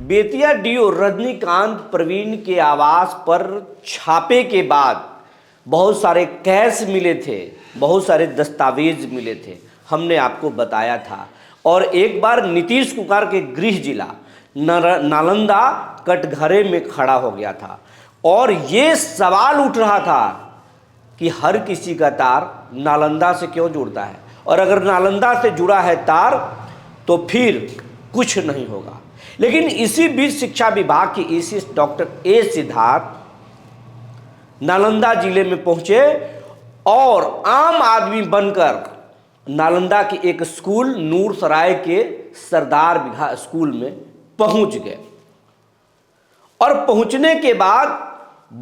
Bettiah do Rajinikanth Praveen के आवास पर छापे के बाद बहुत सारे कैश मिले थे, बहुत सारे दस्तावेज मिले थे, हमने आपको बताया था। और एक बार नीतीश कुमार के गृह जिला नालंदा कटघरे में खड़ा हो गया था और ये सवाल उठ रहा था कि हर किसी का तार नालंदा से क्यों जुड़ता है, और अगर नालंदा से जुड़ा है तार तो फिर कुछ नहीं होगा। लेकिन इसी बीच शिक्षा विभाग के ACS doctor A Siddharth Nalanda जिले में पहुंचे और आम आदमी बनकर नालंदा के एक स्कूल नूर सराय के सरदार बिघा स्कूल में पहुंच गए। और पहुंचने के बाद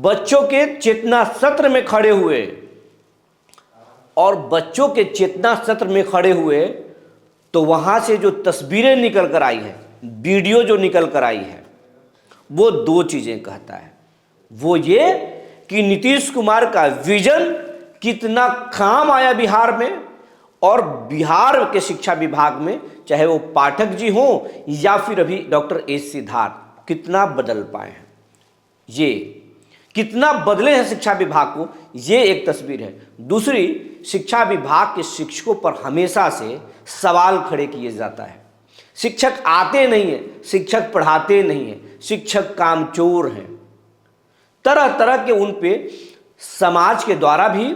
बच्चों के चेतना सत्र में खड़े हुए, और बच्चों के चेतना सत्र में खड़े हुए तो वहां से जो तस्वीरें निकल कर आई है, वीडियो जो निकल कर आई है, वो दो चीजें कहता है। वो ये कि नीतीश कुमार का विजन कितना काम आया बिहार में, और बिहार के शिक्षा विभाग में चाहे वो पाठक जी हों या फिर अभी डॉक्टर ए सिद्धार्थ कितना बदल पाए हैं, ये कितना बदले हैं शिक्षा विभाग को, ये एक तस्वीर है। दूसरी, शिक्षा विभाग के शिक्षकों पर हमेशा से सवाल खड़े किए जाता है। शिक्षक आते नहीं है, शिक्षक पढ़ाते नहीं है, शिक्षक कामचोर हैं, तरह तरह के उन पे समाज के द्वारा भी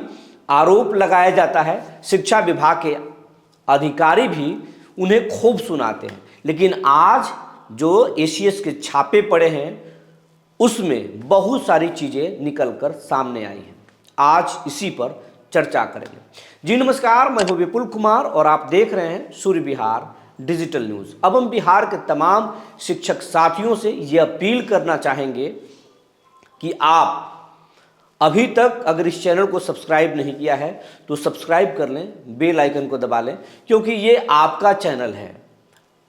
आरोप लगाया जाता है। शिक्षा विभाग के अधिकारी भी उन्हें खूब सुनाते हैं। लेकिन आज जो एसीएस के छापे पड़े हैं उसमें बहुत सारी चीज़ें निकलकर सामने आई हैं। आज इसी पर चर्चा करेंगे। जी नमस्कार, मैं हूं विपुल कुमार और आप देख रहे हैं सूर्य बिहार डिजिटल न्यूज़। अब हम बिहार के तमाम शिक्षक साथियों से ये अपील करना चाहेंगे कि आप अभी तक अगर इस चैनल को सब्सक्राइब नहीं किया है तो सब्सक्राइब कर लें, बेल आइकन को दबा लें, क्योंकि ये आपका चैनल है।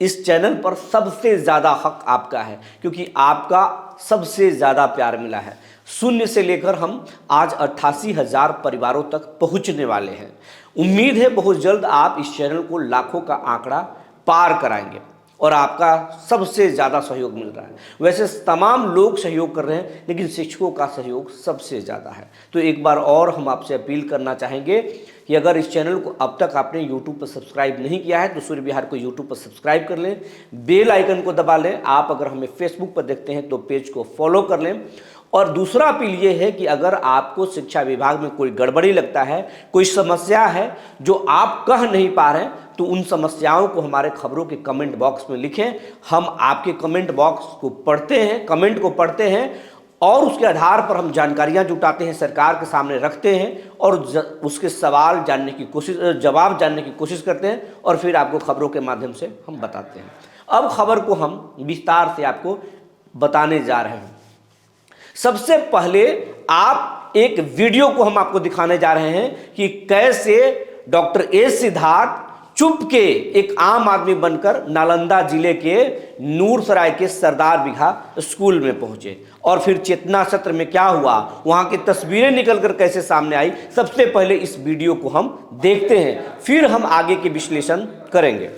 इस चैनल पर सबसे ज़्यादा हक आपका है, क्योंकि आपका सबसे ज़्यादा प्यार मिला है। शून्य से लेकर हम आज 88,000 परिवारों तक पहुंचने वाले हैं। उम्मीद है बहुत जल्द आप इस चैनल को लाखों का आंकड़ा पार कराएंगे और आपका सबसे ज़्यादा सहयोग मिल रहा है। वैसे तमाम लोग सहयोग कर रहे हैं, लेकिन शिक्षकों का सहयोग सबसे ज़्यादा है। तो एक बार और हम आपसे अपील करना चाहेंगे कि अगर इस चैनल को अब तक आपने यूट्यूब पर सब्सक्राइब नहीं किया है तो सूर्य बिहार को यूट्यूब पर सब्सक्राइब कर लें, बेल आइकन को दबा लें। आप अगर हमें फेसबुक पर देखते हैं तो पेज को फॉलो कर लें। और दूसरा अपील ये है कि अगर आपको शिक्षा विभाग में कोई गड़बड़ी लगता है, कोई समस्या है जो आप कह नहीं पा रहे हैं, तो उन समस्याओं को हमारे खबरों के कमेंट बॉक्स में लिखें। हम आपके कमेंट बॉक्स को पढ़ते हैं, कमेंट को पढ़ते हैं और उसके आधार पर हम जानकारियां जुटाते हैं, सरकार के सामने रखते हैं और उसके सवाल जानने की कोशिश, जवाब जानने की कोशिश करते हैं और फिर आपको खबरों के माध्यम से हम बताते हैं। अब खबर को हम विस्तार से आपको बताने जा रहे हैं। सबसे पहले आप एक वीडियो को हम आपको दिखाने जा रहे हैं कि कैसे डॉक्टर ए सिद्धार्थ चुपके एक आम आदमी बनकर नालंदा जिले के नूर सराय के सरदार बिघा स्कूल में पहुंचे और फिर चेतना सत्र में क्या हुआ, वहां की तस्वीरें निकलकर कैसे सामने आई। सबसे पहले इस वीडियो को हम देखते हैं, फिर हम आगे के विश्लेषण करेंगे।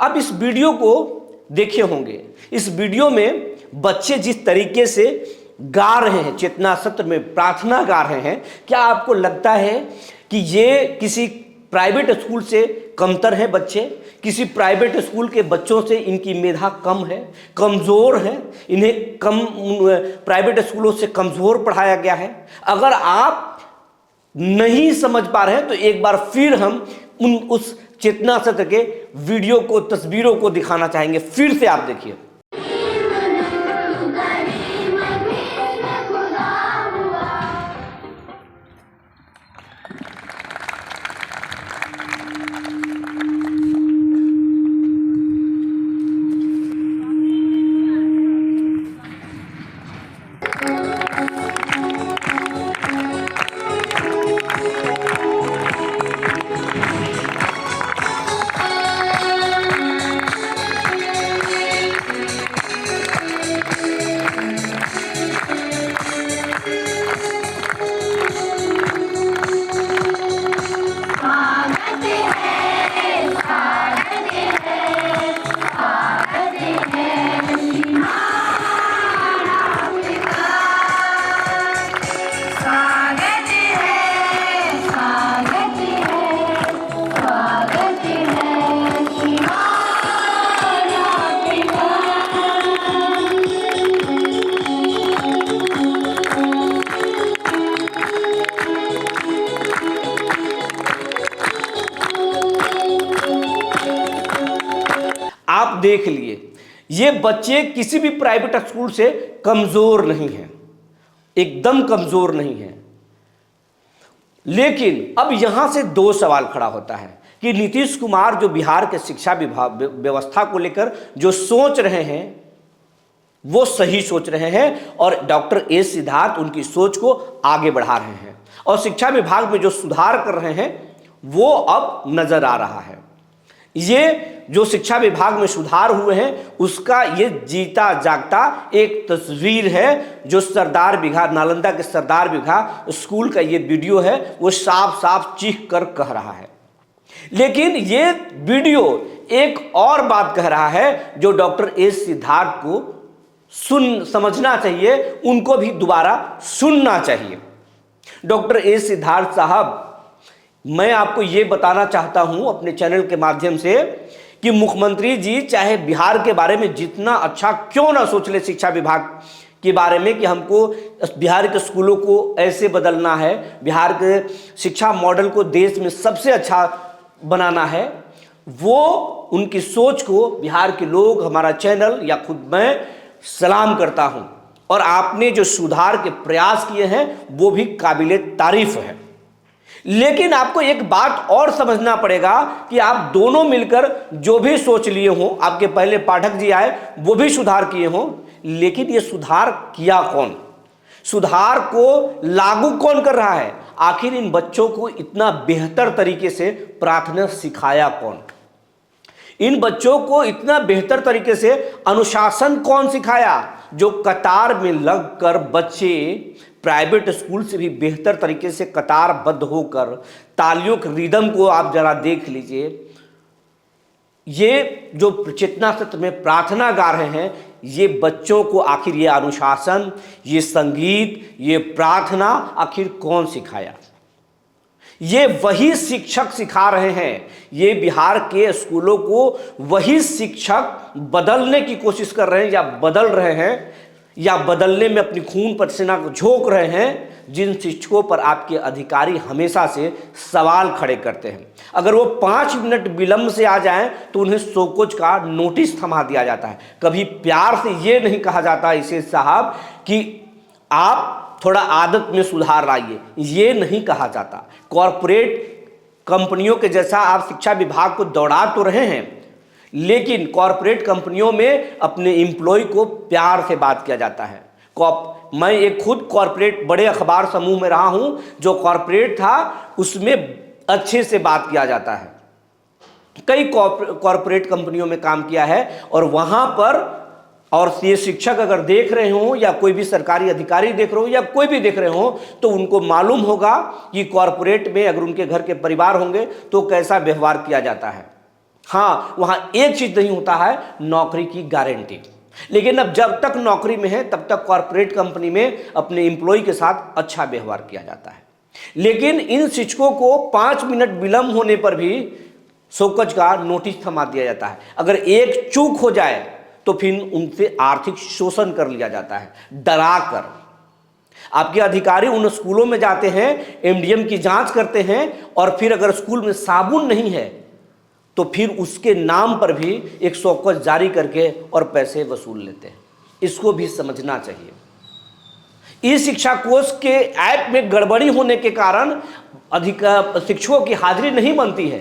अब इस वीडियो को देखे होंगे। इस वीडियो में बच्चे जिस तरीके से गा रहे हैं, चेतना सत्र में प्रार्थना गा रहे हैं, क्या आपको लगता है कि ये किसी प्राइवेट स्कूल से कमतर है बच्चे? किसी प्राइवेट स्कूल के बच्चों से इनकी मेधा कम है, कमज़ोर है? इन्हें प्राइवेट स्कूलों से कमज़ोर पढ़ाया गया है? अगर आप नहीं समझ पा रहे हैं तो एक बार फिर हम उस चेतना सत्र के वीडियो को, तस्वीरों को दिखाना चाहेंगे। फिर से आप देखिए। आप देख लिए, ये बच्चे किसी भी प्राइवेट स्कूल से कमजोर नहीं हैं, एकदम कमजोर नहीं हैं। लेकिन अब यहां से दो सवाल खड़ा होता है कि नीतीश कुमार जो बिहार के शिक्षा विभाग व्यवस्था को लेकर जो सोच रहे हैं वो सही सोच रहे हैं, और डॉक्टर एस सिद्धार्थ उनकी सोच को आगे बढ़ा रहे हैं, और शिक्षा विभाग में जो सुधार कर रहे हैं वो अब नजर आ रहा है। ये जो शिक्षा विभाग में सुधार हुए हैं उसका ये जीता जागता एक तस्वीर है, जो सरदार बिघा, नालंदा के सरदार बिघा स्कूल का ये वीडियो है, वो साफ साफ चीख कर कह रहा है। लेकिन ये वीडियो एक और बात कह रहा है जो डॉक्टर एस सिद्धार्थ को समझना चाहिए, उनको भी दोबारा सुनना चाहिए। डॉक्टर एस सिद्धार्थ साहब, मैं आपको ये बताना चाहता हूं अपने चैनल के माध्यम से कि मुख्यमंत्री जी चाहे बिहार के बारे में जितना अच्छा क्यों ना सोच ले, शिक्षा विभाग के बारे में कि हमको बिहार के स्कूलों को ऐसे बदलना है, बिहार के शिक्षा मॉडल को देश में सबसे अच्छा बनाना है, वो उनकी सोच को बिहार के लोग, हमारा चैनल या खुद मैं सलाम करता हूं। और आपने जो सुधार के प्रयास किए हैं वो भी काबिले तारीफ है। लेकिन आपको एक बात और समझना पड़ेगा कि आप दोनों मिलकर जो भी सोच लिए हों, आपके पहले पाठक जी आए वो भी सुधार किए हों, लेकिन ये सुधार किया कौन? सुधार को लागू कौन कर रहा है? आखिर इन बच्चों को इतना बेहतर तरीके से प्रार्थना सिखाया कौन? इन बच्चों को इतना बेहतर तरीके से अनुशासन कौन सिखाया? जो कतार में लगकर बच्चे प्राइवेट स्कूल से भी बेहतर तरीके से कतारबद्ध होकर, तालियों के रिदम को आप जरा देख लीजिए। ये जो चेतना सत्र में प्रार्थना गा रहे हैं, ये बच्चों को आखिर ये अनुशासन, ये संगीत, ये प्रार्थना आखिर कौन सिखाया? ये वही शिक्षक सिखा रहे हैं। ये बिहार के स्कूलों को वही शिक्षक बदलने की कोशिश कर रहे हैं, या बदल रहे हैं, या बदलने में अपनी खून पसीना को झोंक रहे हैं, जिन शिक्षकों पर आपके अधिकारी हमेशा से सवाल खड़े करते हैं। अगर वो 5 मिनट विलंब से आ जाएं तो उन्हें शोकोज का नोटिस थमा दिया जाता है। कभी प्यार से ये नहीं कहा जाता इसे साहब कि आप थोड़ा आदत में सुधार लाइए, ये नहीं कहा जाता। कॉरपोरेट कंपनियों के जैसा आप शिक्षा विभाग को दौड़ा तो रहे हैं, लेकिन कॉरपोरेट कंपनियों में अपने एम्प्लॉय को प्यार से बात किया जाता है। मैं एक खुद कॉरपोरेट बड़े अखबार समूह में रहा हूं, जो कॉरपोरेट था उसमें अच्छे से बात किया जाता है। कई कॉरपोरेट कंपनियों में काम किया है, और वहां पर, और ये शिक्षक अगर देख रहे हो या कोई भी सरकारी अधिकारी देख रहे हो या कोई भी देख रहे हो, तो उनको मालूम होगा कि कॉरपोरेट में अगर उनके घर के परिवार होंगे तो कैसा व्यवहार किया जाता है। हाँ, वहां एक चीज नहीं होता है, नौकरी की गारंटी। लेकिन अब जब तक नौकरी में है तब तक कॉरपोरेट कंपनी में अपने एम्प्लॉय के साथ अच्छा व्यवहार किया जाता है। लेकिन इन शिक्षकों को 5 मिनट विलंब होने पर भी शोकज का नोटिस थमा दिया जाता है। अगर एक चूक हो जाए तो फिर उनसे आर्थिक शोषण कर लिया जाता है, डरा कर। आपके अधिकारी उन स्कूलों में जाते हैं, एमडीएम की जांच करते हैं, और फिर अगर स्कूल में साबुन नहीं है तो फिर उसके नाम पर भी एक शौकत जारी करके और पैसे वसूल लेते हैं। इसको भी समझना चाहिए। ई शिक्षा कोष के ऐप में गड़बड़ी होने के कारण शिक्षकों की हाजिरी नहीं बनती है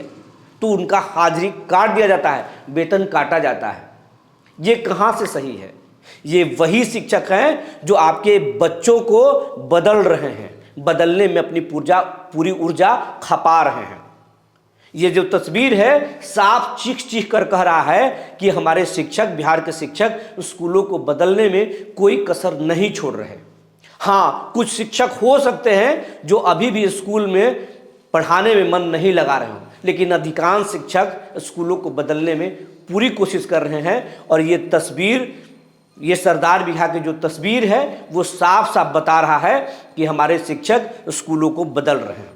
तो उनका हाजिरी काट दिया जाता है, वेतन काटा जाता है। ये कहाँ से सही है? ये वही शिक्षक हैं जो आपके बच्चों को बदल रहे हैं, बदलने में अपनी पूरी ऊर्जा खपा रहे हैं। ये जो तस्वीर है साफ चीख चीख कर कह रहा है कि हमारे शिक्षक, बिहार के शिक्षक स्कूलों को बदलने में कोई कसर नहीं छोड़ रहे। हाँ, कुछ शिक्षक हो सकते हैं जो अभी भी स्कूल में पढ़ाने में मन नहीं लगा रहे हों, लेकिन अधिकांश शिक्षक स्कूलों को बदलने में पूरी कोशिश कर रहे हैं। और ये तस्वीर, ये सरदार बिहार की जो तस्वीर है वो साफ साफ बता रहा है कि हमारे शिक्षक स्कूलों को बदल रहे हैं।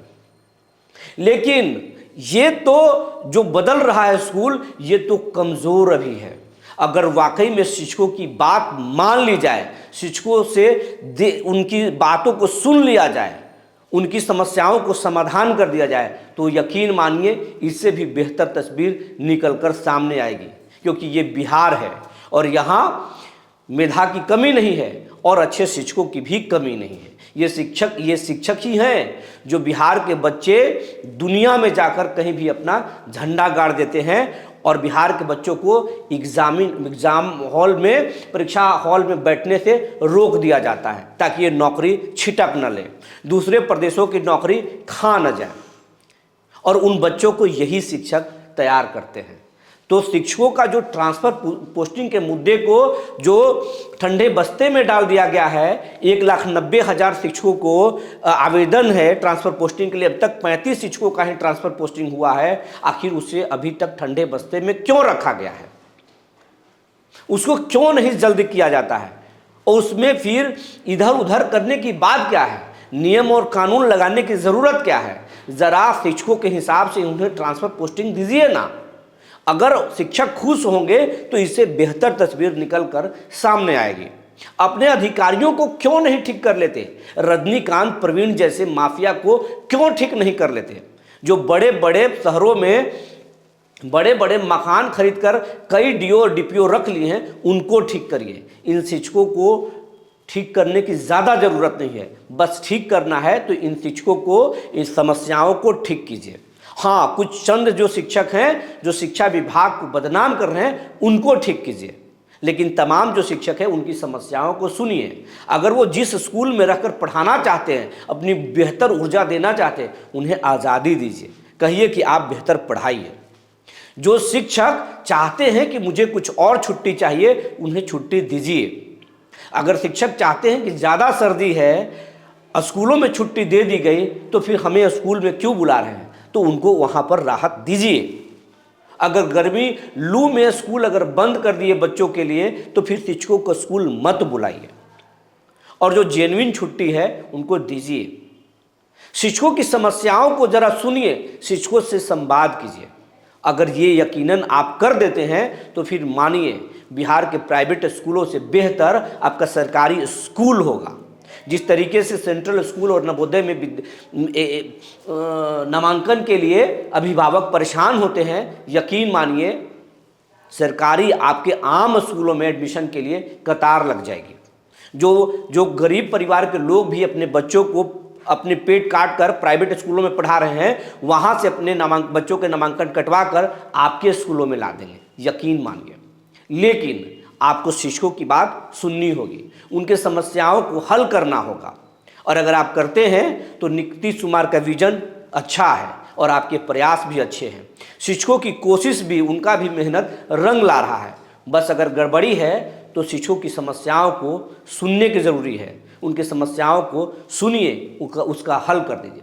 लेकिन ये तो जो बदल रहा है स्कूल, ये तो कमज़ोर अभी है। अगर वाकई में शिक्षकों की बात मान ली जाए, शिक्षकों से उनकी बातों को सुन लिया जाए, उनकी समस्याओं को समाधान कर दिया जाए, तो यकीन मानिए इससे भी बेहतर तस्वीर निकलकर सामने आएगी। क्योंकि ये बिहार है और यहाँ मेधा की कमी नहीं है और अच्छे शिक्षकों की भी कमी नहीं है। ये शिक्षक ही हैं जो बिहार के बच्चे दुनिया में जाकर कहीं भी अपना झंडा गाड़ देते हैं और बिहार के बच्चों को एग्ज़ाम हॉल में, परीक्षा हॉल में बैठने से रोक दिया जाता है ताकि ये नौकरी छिटक न ले, दूसरे प्रदेशों की नौकरी खा न जाए। और उन बच्चों को यही शिक्षक तैयार करते हैं। तो शिक्षकों का जो ट्रांसफ़र पोस्टिंग के मुद्दे को जो ठंडे बस्ते में डाल दिया गया है, 1,90,000 शिक्षकों को आवेदन है ट्रांसफ़र पोस्टिंग के लिए, अब तक 35 शिक्षकों का ही ट्रांसफ़र पोस्टिंग हुआ है। आखिर उसे अभी तक ठंडे बस्ते में क्यों रखा गया है? उसको क्यों नहीं जल्द किया जाता है? और उसमें फिर इधर उधर करने की बात क्या है? नियम और कानून लगाने की ज़रूरत क्या है? ज़रा शिक्षकों के हिसाब से उन्हें ट्रांसफ़र पोस्टिंग दीजिए ना। अगर शिक्षक खुश होंगे तो इससे बेहतर तस्वीर निकलकर सामने आएगी। अपने अधिकारियों को क्यों नहीं ठीक कर लेते? रजनीकांत, प्रवीण जैसे माफिया को क्यों ठीक नहीं कर लेते? जो बड़े बड़े शहरों में बड़े बड़े मकान खरीदकर कई डीओ और डीपीओ रख लिए हैं, उनको ठीक करिए। इन शिक्षकों को ठीक करने की ज़्यादा ज़रूरत नहीं है, बस ठीक करना है तो इन शिक्षकों को, इन समस्याओं को ठीक कीजिए। हाँ, कुछ चंद जो शिक्षक हैं जो शिक्षा विभाग को बदनाम कर रहे हैं, उनको ठीक कीजिए, लेकिन तमाम जो शिक्षक हैं उनकी समस्याओं को सुनिए। अगर वो जिस स्कूल में रहकर पढ़ाना चाहते हैं, अपनी बेहतर ऊर्जा देना चाहते हैं, उन्हें आज़ादी दीजिए। कहिए कि आप बेहतर पढ़ाइए। जो शिक्षक चाहते हैं कि मुझे कुछ और छुट्टी चाहिए, उन्हें छुट्टी दीजिए। अगर शिक्षक चाहते हैं कि ज़्यादा सर्दी है, स्कूलों में छुट्टी दे दी गई, तो फिर हमें स्कूल में क्यों बुला रहे हैं? तो उनको वहाँ पर राहत दीजिए। अगर गर्मी लू में स्कूल अगर बंद कर दिए बच्चों के लिए, तो फिर शिक्षकों को स्कूल मत बुलाइए और जो जेन्युइन छुट्टी है उनको दीजिए। शिक्षकों की समस्याओं को जरा सुनिए, शिक्षकों से संवाद कीजिए। अगर ये यकीनन आप कर देते हैं तो फिर मानिए बिहार के प्राइवेट स्कूलों से बेहतर आपका सरकारी स्कूल होगा। जिस तरीके से सेंट्रल स्कूल और नवोदय में नामांकन के लिए अभिभावक परेशान होते हैं, यकीन मानिए सरकारी आपके आम स्कूलों में एडमिशन के लिए कतार लग जाएगी। जो गरीब परिवार के लोग भी अपने बच्चों को अपने पेट काट कर प्राइवेट स्कूलों में पढ़ा रहे हैं, वहाँ से अपने बच्चों के नामांकन कटवा कर आपके स्कूलों में ला देंगे, यकीन मानिए। लेकिन आपको शिक्षकों की बात सुननी होगी, उनके समस्याओं को हल करना होगा। और अगर आप करते हैं तो नीतीश कुमार का विजन अच्छा है और आपके प्रयास भी अच्छे हैं। शिक्षकों की कोशिश भी, उनका भी मेहनत रंग ला रहा है। बस अगर गड़बड़ी है तो शिक्षकों की समस्याओं को सुनने की ज़रूरी है। उनकी समस्याओं को सुनिए, उसका हल कर दीजिए।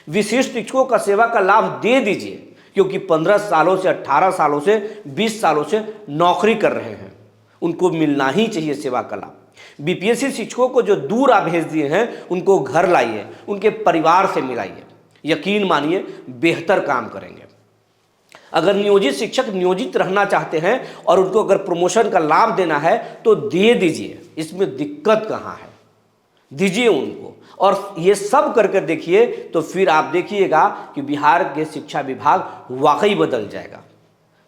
विशिष्ट शिक्षकों का सेवा का लाभ दे दीजिए, क्योंकि 15 सालों से 18 सालों से 20 सालों से नौकरी कर रहे हैं। उनको मिलना ही चाहिए सेवा का लाभ। बीपीएससी शिक्षकों को जो दूर आप भेज दिए हैं उनको घर लाइए, उनके परिवार से मिलाइए, यकीन मानिए बेहतर काम करेंगे। अगर नियोजित शिक्षक नियोजित रहना चाहते हैं और उनको अगर प्रमोशन का लाभ देना है तो दे दीजिए, इसमें दिक्कत कहाँ है, दीजिए उनको। और ये सब करके देखिए तो फिर आप देखिएगा कि बिहार के शिक्षा विभाग वाकई बदल जाएगा,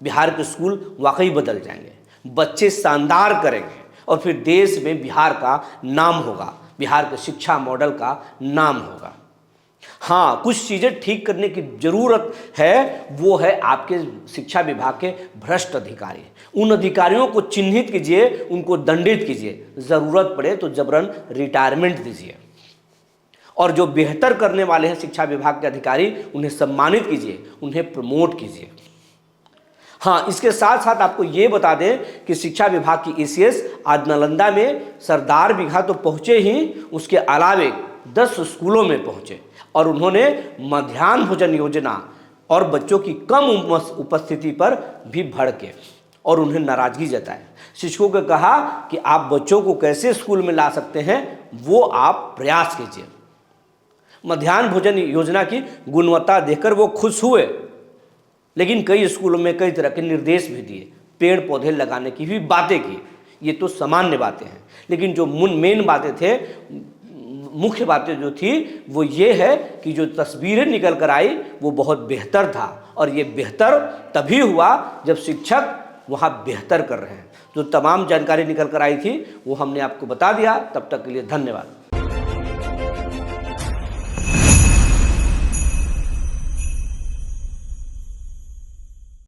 बिहार के स्कूल वाकई बदल जाएंगे, बच्चे शानदार करेंगे और फिर देश में बिहार का नाम होगा, बिहार के शिक्षा मॉडल का नाम होगा। हाँ, कुछ चीज़ें ठीक करने की ज़रूरत है, वो है आपके शिक्षा विभाग के भ्रष्ट अधिकारी। उन अधिकारियों को चिन्हित कीजिए, उनको दंडित कीजिए, ज़रूरत पड़े तो जबरन रिटायरमेंट दीजिए। और जो बेहतर करने वाले हैं शिक्षा विभाग के अधिकारी, उन्हें सम्मानित कीजिए, उन्हें प्रमोट कीजिए। हाँ, इसके साथ साथ आपको ये बता दें कि शिक्षा विभाग की एसीएस आज नालंदा में सरदार बिघा तो पहुँचे ही, उसके अलावे 10 स्कूलों में पहुँचे और उन्होंने मध्याह्न भोजन योजना और बच्चों की कम उपस्थिति पर भी भड़के और उन्हें नाराज़गी जताई। शिक्षकों को कहा कि आप बच्चों को कैसे स्कूल में ला सकते हैं, वो आप प्रयास कीजिए। मध्याह्न भोजन योजना की गुणवत्ता देखकर वो खुश हुए, लेकिन कई स्कूलों में कई तरह के निर्देश भी दिए, पेड़ पौधे लगाने की भी बातें की। ये तो सामान्य बातें हैं, लेकिन जो मेन बातें थे, मुख्य बातें जो थी वो ये है कि जो तस्वीरें निकल कर आई वो बहुत बेहतर था। और ये बेहतर तभी हुआ जब शिक्षक वहाँ बेहतर कर रहे हैं। जो तमाम जानकारी निकल कर आई थी वो हमने आपको बता दिया। तब तक के लिए धन्यवाद।